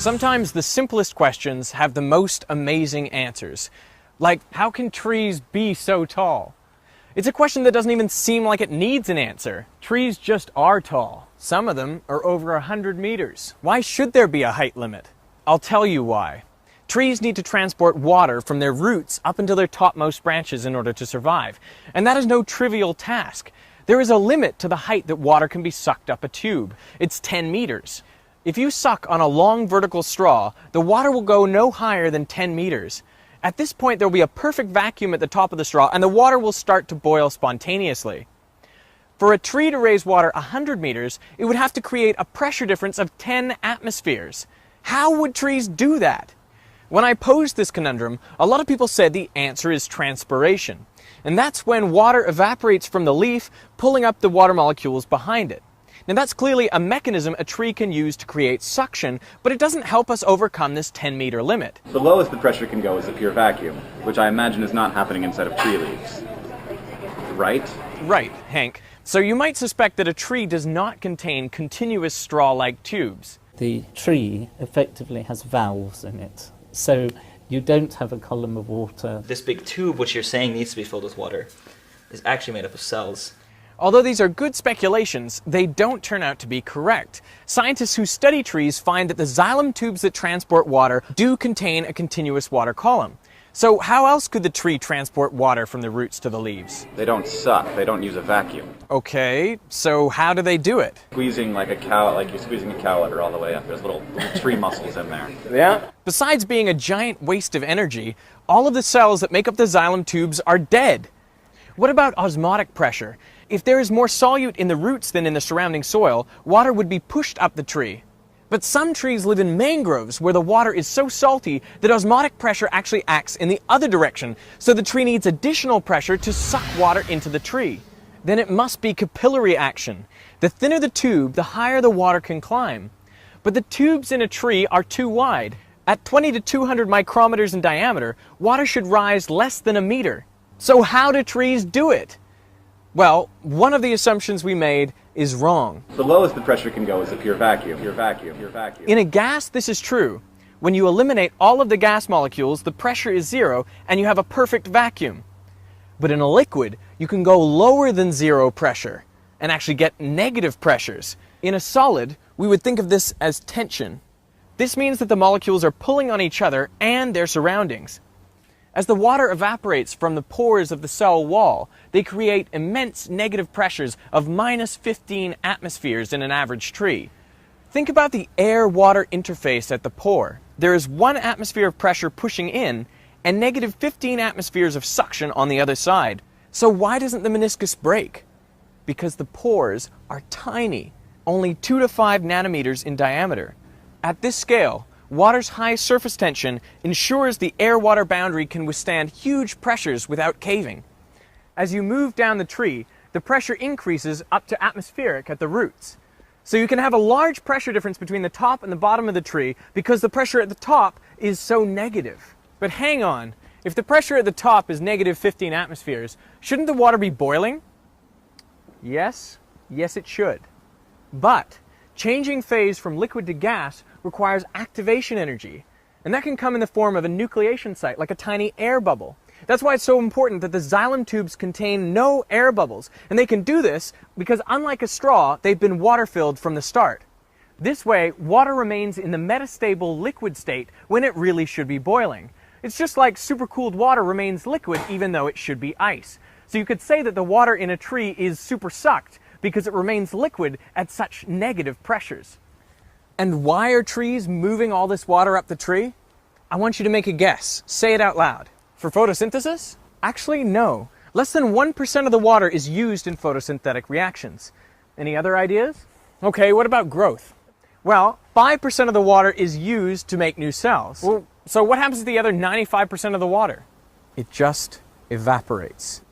Sometimes the simplest questions have the most amazing answers. Like, how can trees be so tall? It's a question that doesn't even seem like it needs an answer. Trees just are tall. Some of them are over 100 meters. Why should there be a height limit? I'll tell you why. Trees need to transport water from their roots up into their topmost branches in order to survive. And that is no trivial task. There is a limit to the height that water can be sucked up a tube. It's 10 meters. If you suck on a long vertical straw, the water will go no higher than 10 meters. At this point, there will be a perfect vacuum at the top of the straw, and the water will start to boil spontaneously. For a tree to raise water 100 meters, it would have to create a pressure difference of 10 atmospheres. How would trees do that? When I posed this conundrum, a lot of people said the answer is transpiration. And that's when water evaporates from the leaf, pulling up the water molecules behind it. Now that's clearly a mechanism a tree can use to create suction, but it doesn't help us overcome this 10-meter limit. The lowest the pressure can go is a pure vacuum, which I imagine is not happening inside of tree leaves. Right? Right, Hank. So you might suspect that a tree does not contain continuous straw-like tubes. The tree effectively has valves in it, so you don't have a column of water. This big tube, which you're saying needs to be filled with water, is actually made up of cells. Although these are good speculations, they don't turn out to be correct. Scientists who study trees find that the xylem tubes that transport water do contain a continuous water column. So how else could the tree transport water from the roots to the leaves? They don't suck. They don't use a vacuum. Okay, so how do they do it? Squeezing like a cow, like you're squeezing a cow udder all the way up. There's little tree muscles in there. Yeah. Besides being a giant waste of energy, all of the cells that make up the xylem tubes are dead. What about osmotic pressure? If there is more solute in the roots than in the surrounding soil, water would be pushed up the tree. But some trees live in mangroves where the water is so salty that osmotic pressure actually acts in the other direction, so the tree needs additional pressure to suck water into the tree. Then it must be capillary action. The thinner the tube, the higher the water can climb. But the tubes in a tree are too wide. At 20 to 200 micrometers in diameter, water should rise less than a meter. So how do trees do it? Well, one of the assumptions we made is wrong. The lowest the pressure can go is a pure vacuum. Pure vacuum. Pure vacuum. In a gas, this is true. When you eliminate all of the gas molecules, the pressure is zero, and you have a perfect vacuum. But in a liquid, you can go lower than zero pressure and actually get negative pressures. In a solid, we would think of this as tension. This means that the molecules are pulling on each other and their surroundings. As the water evaporates from the pores of the cell wall, they create immense negative pressures of minus 15 atmospheres in an average tree. Think about the air-water interface at the pore. There is 1 atmosphere of pressure pushing in and negative 15 atmospheres of suction on the other side. So why doesn't the meniscus break? Because the pores are tiny, only 2 to 5 nanometers in diameter. At this scale, water's high surface tension ensures the air-water boundary can withstand huge pressures without caving. As you move down the tree, the pressure increases up to atmospheric at the roots. So you can have a large pressure difference between the top and the bottom of the tree because the pressure at the top is so negative. But hang on, if the pressure at the top is negative 15 atmospheres, shouldn't the water be boiling? Yes, it should. But changing phase from liquid to gas requires activation energy, and that can come in the form of a nucleation site, like a tiny air bubble. That's why it's so important that the xylem tubes contain no air bubbles, and they can do this because, unlike a straw, they've been water-filled from the start. This way, water remains in the metastable liquid state when it really should be boiling. It's just like supercooled water remains liquid even though it should be ice. So you could say that the water in a tree is supersucked because it remains liquid at such negative pressures. And why are trees moving all this water up the tree? I want you to make a guess. Say it out loud. For photosynthesis? Actually, no. Less than 1% of the water is used in photosynthetic reactions. Any other ideas? Okay, what about growth? Well, 5% of the water is used to make new cells. Well, so what happens to the other 95% of the water? It just evaporates.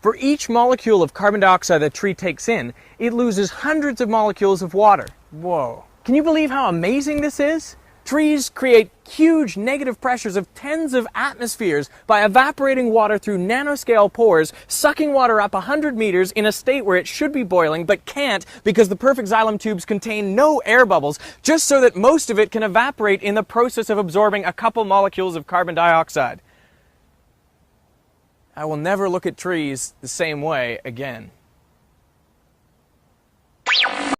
For each molecule of carbon dioxide that a tree takes in, it loses hundreds of molecules of water. Whoa. Can you believe how amazing this is? Trees create huge negative pressures of tens of atmospheres by evaporating water through nanoscale pores, sucking water up 100 meters in a state where it should be boiling but can't because the perfect xylem tubes contain no air bubbles, just so that most of it can evaporate in the process of absorbing a couple molecules of carbon dioxide. I will never look at trees the same way again.